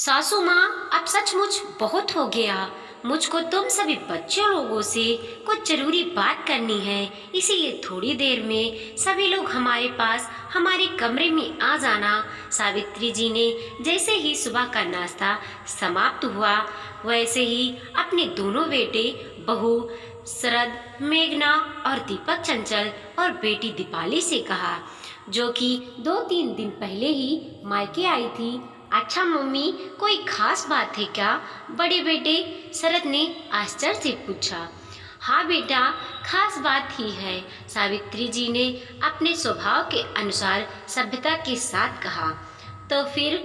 सासू माँ, अब सचमुच बहुत हो गया। मुझको तुम सभी बच्चों लोगों से कुछ जरूरी बात करनी है, इसीलिए थोड़ी देर में सभी लोग हमारे पास हमारे कमरे में आ जाना। सावित्री जी ने जैसे ही सुबह का नाश्ता समाप्त हुआ, वैसे ही अपने दोनों बेटे बहू शरद, मेघना और दीपक चंचल और बेटी दीपाली से कहा, जो कि 2-3 दिन पहले ही मायके आई थी। अच्छा मम्मी, कोई खास बात है क्या? बड़े बेटे शरद ने आश्चर्य से पूछा। हाँ बेटा, खास बात ही है, सावित्री जी ने अपने स्वभाव के अनुसार सभ्यता के साथ कहा। तो फिर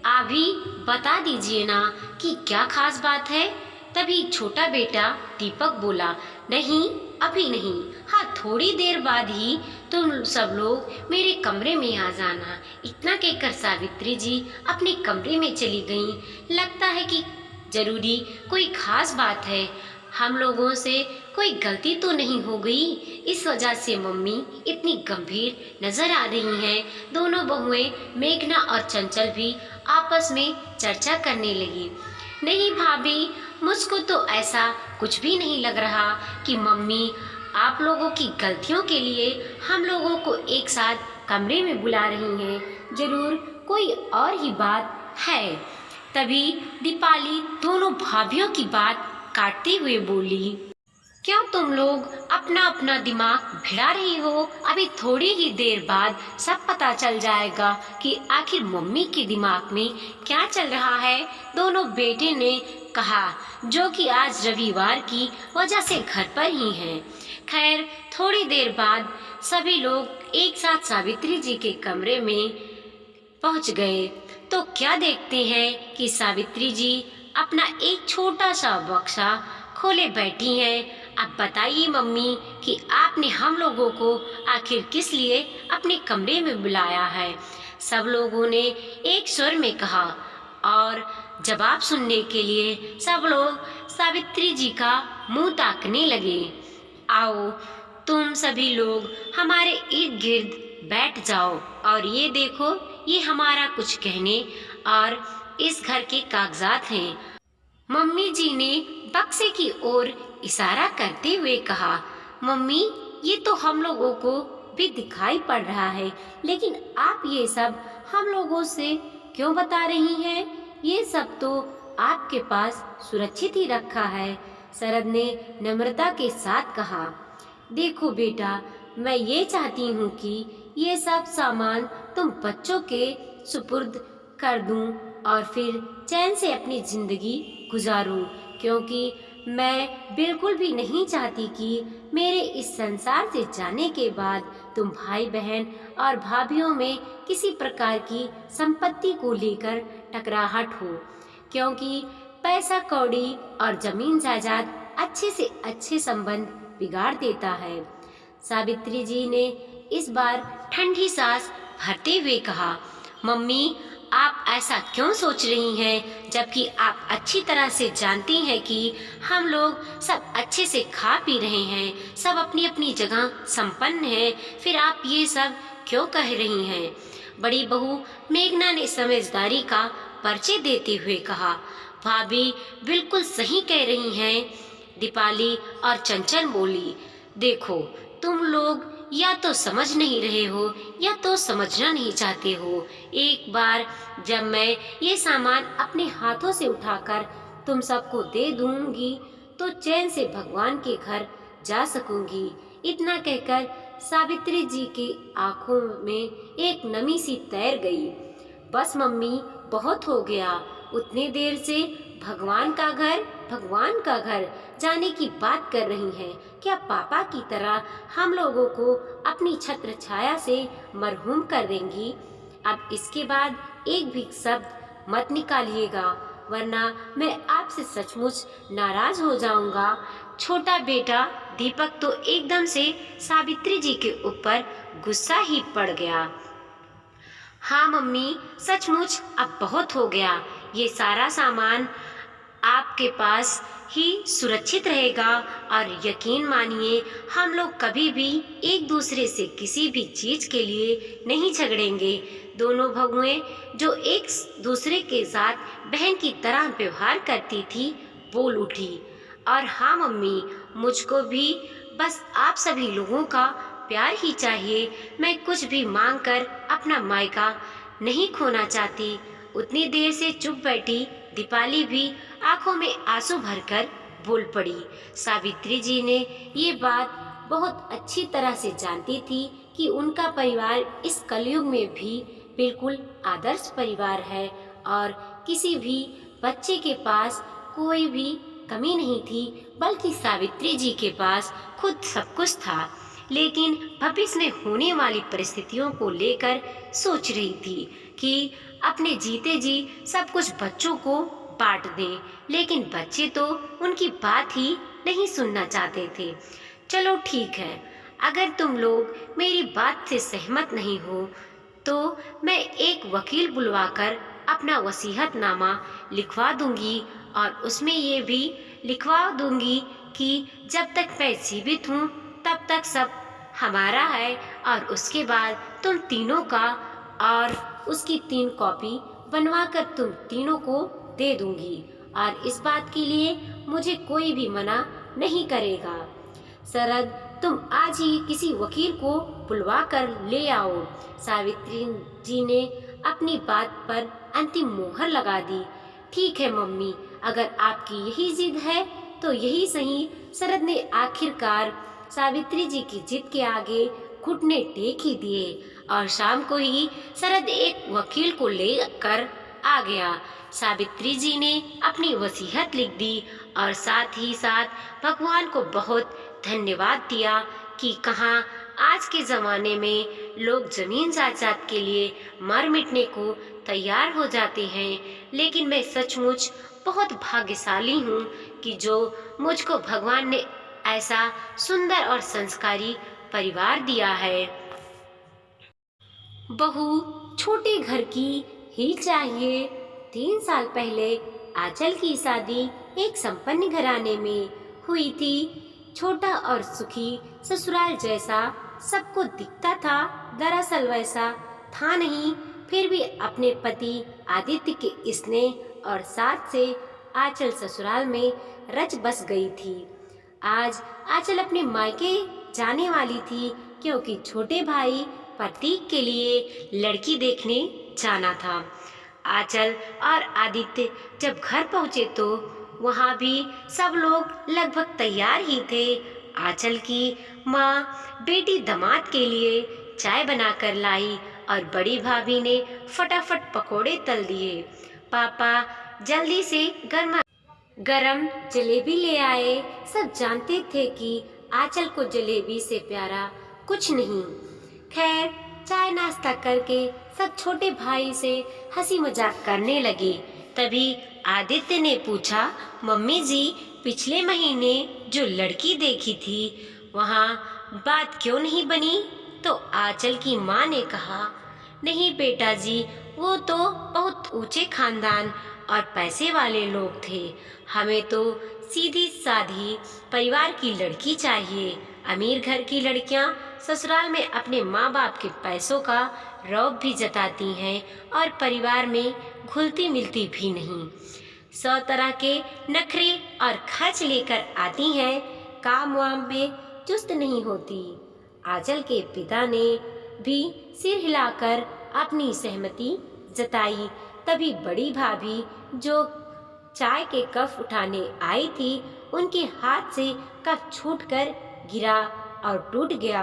अभी बता दीजिए ना कि क्या खास बात है। तभी छोटा बेटा दीपक बोला, नहीं अभी नहीं, हाँ थोड़ी देर बाद ही तुम सब लोग मेरे कमरे में आ जाना। इतना कहकर सावित्री जी अपने कमरे में चली गईं। लगता है कि जरूरी कोई खास बात है, हम लोगों से कोई गलती तो नहीं हो गई, इस वजह से मम्मी इतनी गंभीर नजर आ रही हैं। दोनों बहुएं मेघना और चंचल भी आपस में चर्चा करने लगी। नहीं भाभी, मुझको तो ऐसा कुछ भी नहीं लग रहा कि मम्मी आप लोगों की गलतियों के लिए हम लोगों को एक साथ कमरे में बुला रही हैं। जरूर कोई और ही बात है। तभी दीपाली दोनों भाभियों की बात काटते हुए बोली, क्यों तुम लोग अपना अपना दिमाग भिड़ा रही हो? अभी थोड़ी ही देर बाद सब पता चल जाएगा कि आखिर मम्मी के दिमाग में क्या चल रहा है। दोनों बेटे ने कहा, जो कि आज रविवार की वजह से घर पर ही हैं। खैर, थोड़ी देर बाद सभी लोग एक साथ सावित्री जी के कमरे में पहुंच गए तो क्या देखते हैं कि सावित्री जी अपना एक छोटा सा बक्सा खोले बैठी हैं। अब बताइए मम्मी कि आपने हम लोगों को आखिर किस लिए अपने कमरे में बुलाया है? सब लोगों ने एक स्वर में कहा और जवाब सुनने के लिए सब लोग सावित्री जी का मुंह ताकने लगे। आओ तुम सभी लोग हमारे इर्द गिर्द बैठ जाओ और ये देखो, ये हमारा कुछ कहने और इस घर के कागजात हैं। मम्मी जी ने बक्से की ओर इशारा करते हुए कहा, मम्मी ये तो हम लोगों को भी दिखाई पड़ रहा है, लेकिन आप ये सब हम लोगों से क्यों बता रही हैं? ये सब तो आपके पास सुरक्षित ही रखा है। शरद ने नम्रता के साथ कहा, देखो बेटा, मैं ये चाहती हूँ कि ये सब सामान तुम बच्चों के सुपुर्द कर दूं और फिर चैन से अपनी जिंदगी गुजारूं, क्योंकि मैं बिल्कुल भी नहीं चाहती कि मेरे इस संसार से जाने के बाद तुम भाई बहन और भाभीयों में किसी प्रकार की संपत्ति को लेकर टकराहट हो, क्योंकि पैसा कौड़ी और जमीन जायदाद अच्छे से अच्छे संबंध बिगाड़ देता है। सावित्री जी ने इस बार ठंडी सांस भरते हुए कहा, मम्मी आप ऐसा क्यों सोच रही हैं, जबकि आप अच्छी तरह से जानती हैं कि हम लोग सब अच्छे से खा पी रहे हैं, सब अपनी अपनी जगह संपन्न हैं, फिर आप ये सब क्यों कह रही हैं? बड़ी बहू मेघना ने समझदारी का परिचय देते हुए कहा, भाभी बिल्कुल सही कह रही हैं। दीपाली और चंचल बोली, देखो तुम लोग या तो समझ नहीं रहे हो या तो समझना नहीं चाहते हो। एक बार जब मैं ये सामान अपने हाथों से उठाकर तुम सबको दे दूंगी तो चैन से भगवान के घर जा सकूंगी। इतना कहकर सावित्री जी की आंखों में एक नमी सी तैर गई। बस मम्मी, बहुत हो गया, उतने देर से भगवान का घर जाने की बात कर रही हैं। क्या पापा की तरह हम लोगों को अपनी छत्र छाया से मरहूम कर देंगी? अब इसके बाद एक भी शब्द मत निकालिएगा, वरना मैं आपसे सचमुच नाराज हो जाऊंगा। छोटा बेटा दीपक तो एकदम से सावित्री जी के ऊपर गुस्सा ही पड़ गया। हाँ मम्मी, सचमुच अब बहुत हो गया, ये सारा सामान आपके पास ही सुरक्षित रहेगा और यकीन मानिए हम लोग कभी भी एक दूसरे से किसी भी चीज के लिए नहीं झगड़ेंगे। दोनों बहुएं जो एक दूसरे के साथ बहन की तरह व्यवहार करती थी बोल उठी, और हाँ मम्मी, मुझको भी बस आप सभी लोगों का प्यार ही चाहिए। मैं कुछ भी मांग कर अपना मायका नहीं खोना चाहती। उतनी देर से चुप बैठी दीपाली भी आंखों में आंसू भरकर बोल पड़ी। सावित्री जी ने ये बात बहुत अच्छी तरह से जानती थी कि उनका परिवार इस कलयुग में भी बिल्कुल आदर्श परिवार है और किसी भी बच्चे के पास कोई भी कमी नहीं थी, बल्कि सावित्री जी के पास खुद सब कुछ था। लेकिन भविष्य में होने वाली परिस्थितियों को लेकर सोच रही थी कि अपने जीते जी सब कुछ बच्चों को बांट दें, लेकिन बच्चे तो उनकी बात ही नहीं सुनना चाहते थे। चलो ठीक है, अगर तुम लोग मेरी बात से सहमत नहीं हो तो मैं एक वकील बुलवाकर अपना वसीयतनामा लिखवा दूंगी और उसमें ये भी लिखवा दूंगी कि जब तक मैं जीवित हूँ तब तक सब हमारा है, और उसके बाद तुम तीनों का और उसकी 3 कॉपी बनवाकर तुम तीनों को दे दूंगी, और इस बात के लिए मुझे कोई भी मना नहीं करेगा। शरद, तुम आज ही किसी वकील को बुलवा कर ले आओ। सावित्री जी ने अपनी बात पर अंतिम मोहर लगा दी। ठीक है मम्मी, अगर आपकी यही जिद है तो यही सही। शरद ने आखिरकार सावित्री जी की जिद के आगे घुटने टेक ही दिए और शाम को ही शरद एक वकील को लेकर आ गया। सावित्री जी ने अपनी वसीयत लिख दी और साथ ही साथ भगवान को बहुत धन्यवाद दिया कि कहाँ आज के ज़माने में लोग ज़मीन जायदाद के लिए मर मिटने को तैयार हो जाते हैं, लेकिन मैं सचमुच बहुत भाग्यशाली हूँ कि जो मुझको भगवान ने ऐसा सुंदर और संस्कारी परिवार दिया है। बहू छोटे घर की ही चाहिए। 3 साल पहले आंचल की शादी एक संपन्न घराने में हुई थी। छोटा और सुखी ससुराल जैसा सबको दिखता था, दरअसल वैसा था नहीं। फिर भी अपने पति आदित्य के स्नेह और साथ से आंचल ससुराल में रच बस गई थी। आज आंचल अपने मायके जाने वाली थी क्योंकि छोटे भाई प्रतीक के लिए लड़की देखने जाना था। आंचल और आदित्य जब घर पहुंचे तो वहां भी सब लोग लगभग तैयार ही थे। आंचल की माँ बेटी दामाद के लिए चाय बनाकर लाई और बड़ी भाभी ने फटाफट पकोड़े तल दिए। पापा जल्दी से गरम जलेबी ले आए। सब जानते थे कि आंचल को जलेबी से प्यारा कुछ नहीं। खैर, चाय नाश्ता करके सब छोटे भाई से हंसी मजाक करने लगे। तभी आदित्य ने पूछा, मम्मी जी, पिछले महीने जो लड़की देखी थी वहाँ बात क्यों नहीं बनी? तो आंचल की माँ ने कहा, नहीं बेटा जी, वो तो बहुत ऊंचे खानदान और पैसे वाले लोग थे। हमें तो सीधी साधी परिवार की लड़की चाहिए। अमीर घर की लड़कियां ससुराल में अपने माँ बाप के पैसों का रौब भी जताती हैं और परिवार में घुलती मिलती भी नहीं। 100 तरह के नखरे और खर्च लेकर आती हैं, काम वाम में चुस्त नहीं होती। आंचल के पिता ने भी सिर हिलाकर अपनी सहमति जताई। तभी बड़ी भाभी जो चाय के कप उठाने आई थी, उनके हाथ से कप छूटकर गिरा और टूट गया।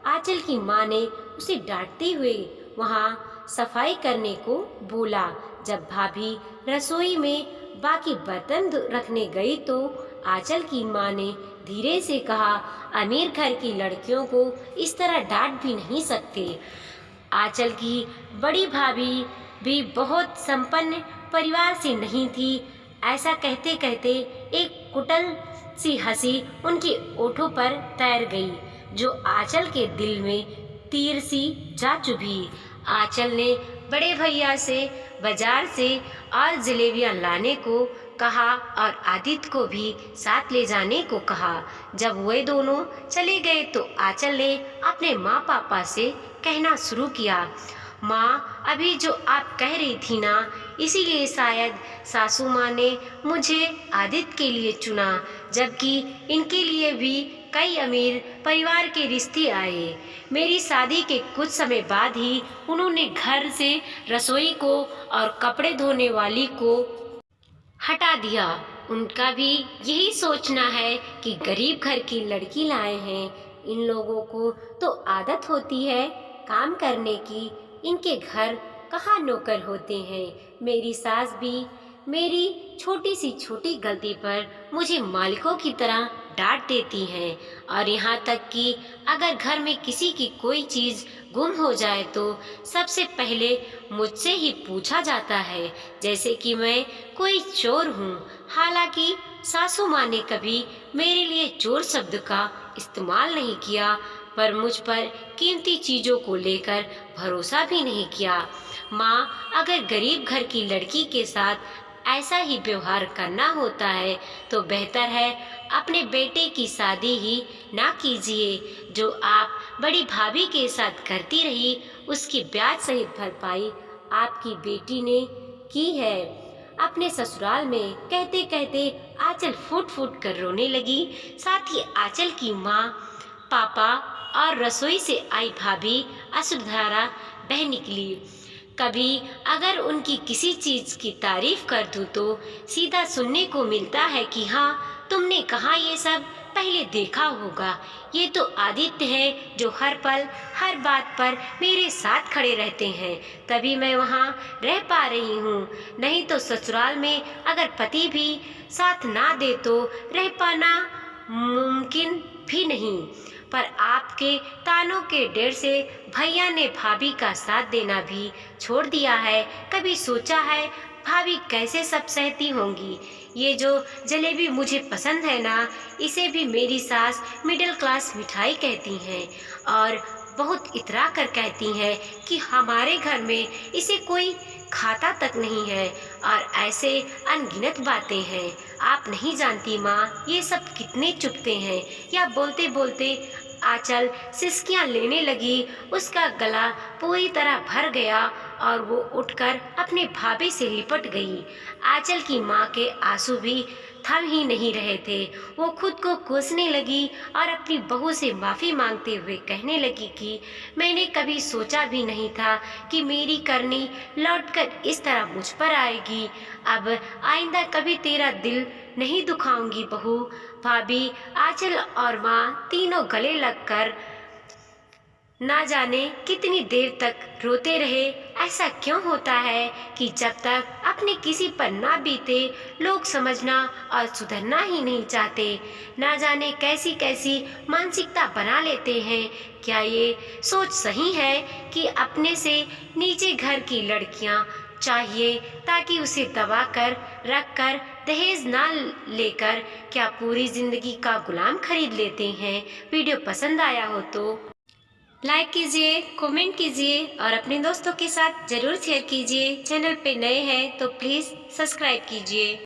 आंचल की माँ ने उसे डांटते हुए वहाँ सफाई करने को बोला। जब भाभी रसोई में बाकी बर्तन रखने गई तो आंचल की माँ ने धीरे से कहा, अमीर घर की लड़कियों को इस तरह डांट भी नहीं सकते। आंचल की बड़ी भाभी भी बहुत संपन्न परिवार से नहीं थी। ऐसा कहते कहते एक कुटिल सी हंसी उनके ओठों पर तैर गई, जो आंचल के दिल में तीर सी जा चुभी। आंचल ने बड़े भैया से बाजार से और जलेबियां लाने को कहा और आदित्य को भी साथ ले जाने को कहा। जब वे दोनों चले गए तो आंचल ने अपने माँ पापा से कहना शुरू किया, माँ, अभी जो आप कह रही थी ना, इसीलिए शायद सासू माँ ने मुझे आदित्य के लिए चुना, जबकि इनके लिए भी कई अमीर परिवार के रिश्ते आए। मेरी शादी के कुछ समय बाद ही उन्होंने घर से रसोई को और कपड़े धोने वाली को हटा दिया। उनका भी यही सोचना है कि गरीब घर की लड़की लाए हैं। इन लोगों को तो आदत होती है काम करने की, इनके घर कहाँ नौकर होते हैं। मेरी सास भी मेरी छोटी सी छोटी गलती पर मुझे मालिकों की तरह डांट देती हैं, और यहाँ तक कि अगर घर में किसी की कोई चीज़ गुम हो जाए तो सबसे पहले मुझसे ही पूछा जाता है, जैसे कि मैं कोई चोर हूँ। हालांकि सासू माँ ने कभी मेरे लिए चोर शब्द का इस्तेमाल नहीं किया, पर मुझ पर कीमती चीज़ों को लेकर भरोसा भी नहीं किया। माँ, अगर गरीब घर की लड़की के साथ ऐसा ही व्यवहार करना होता है तो बेहतर है अपने बेटे की शादी ही ना कीजिए। जो आप बड़ी भाभी के साथ करती रही, उसकी ब्याज सहित भरपाई आपकी बेटी ने की है। अपने ससुराल में कहते कहते आंचल फूट फूट कर रोने लगी। साथ ही आंचल की माँ, पापा और रसोई से आई भाभी असुधारा बह निकली। कभी अगर उनकी किसी चीज़ की तारीफ कर दूँ तो सीधा सुनने को मिलता है कि हाँ, तुमने कहाँ ये सब पहले देखा होगा। ये तो आदित्य है जो हर पल हर बात पर मेरे साथ खड़े रहते हैं, तभी मैं वहाँ रह पा रही हूँ। नहीं तो ससुराल में अगर पति भी साथ ना दे तो रह पाना मुमकिन भी नहीं। पर आपके तानों के डर से भैया ने भाभी का साथ देना भी छोड़ दिया है। कभी सोचा है भाभी कैसे सब सहती होंगी। ये जो जलेबी मुझे पसंद है ना, इसे भी मेरी सास मिडिल क्लास मिठाई कहती हैं, और बहुत इतरा कर कहती हैं कि हमारे घर में इसे कोई खाता तक नहीं है। और ऐसे अनगिनत बातें हैं, आप नहीं जानती माँ, ये सब कितने चुपते हैं। या बोलते बोलते आंचल सिसकियाँ लेने लगी। उसका गला पूरी तरह भर गया और वो उठकर अपने भाभी से लिपट गई। आंचल की माँ के आंसू भी थम ही नहीं रहे थे। वो खुद को कोसने लगी और अपनी बहू से माफ़ी मांगते हुए कहने लगी कि मैंने कभी सोचा भी नहीं था कि मेरी करनी लौटकर इस तरह मुझ पर आएगी। अब आइंदा कभी तेरा दिल नहीं दुखाऊंगी बहू। भाभी, आंचल और माँ तीनों गले लगकर ना जाने कितनी देर तक रोते रहे। ऐसा क्यों होता है कि जब तक अपने किसी पर ना बीते लोग समझना और सुधरना ही नहीं चाहते। ना जाने कैसी कैसी मानसिकता बना लेते हैं। क्या ये सोच सही है कि अपने से नीचे घर की लड़कियां चाहिए ताकि उसे दबा कर रख कर दहेज ना लेकर क्या पूरी जिंदगी का गुलाम खरीद लेते हैं। वीडियो पसंद आया हो तो लाइक कीजिए, कमेंट कीजिए और अपने दोस्तों के साथ ज़रूर शेयर कीजिए। चैनल पे नए हैं तो प्लीज़ सब्सक्राइब कीजिए।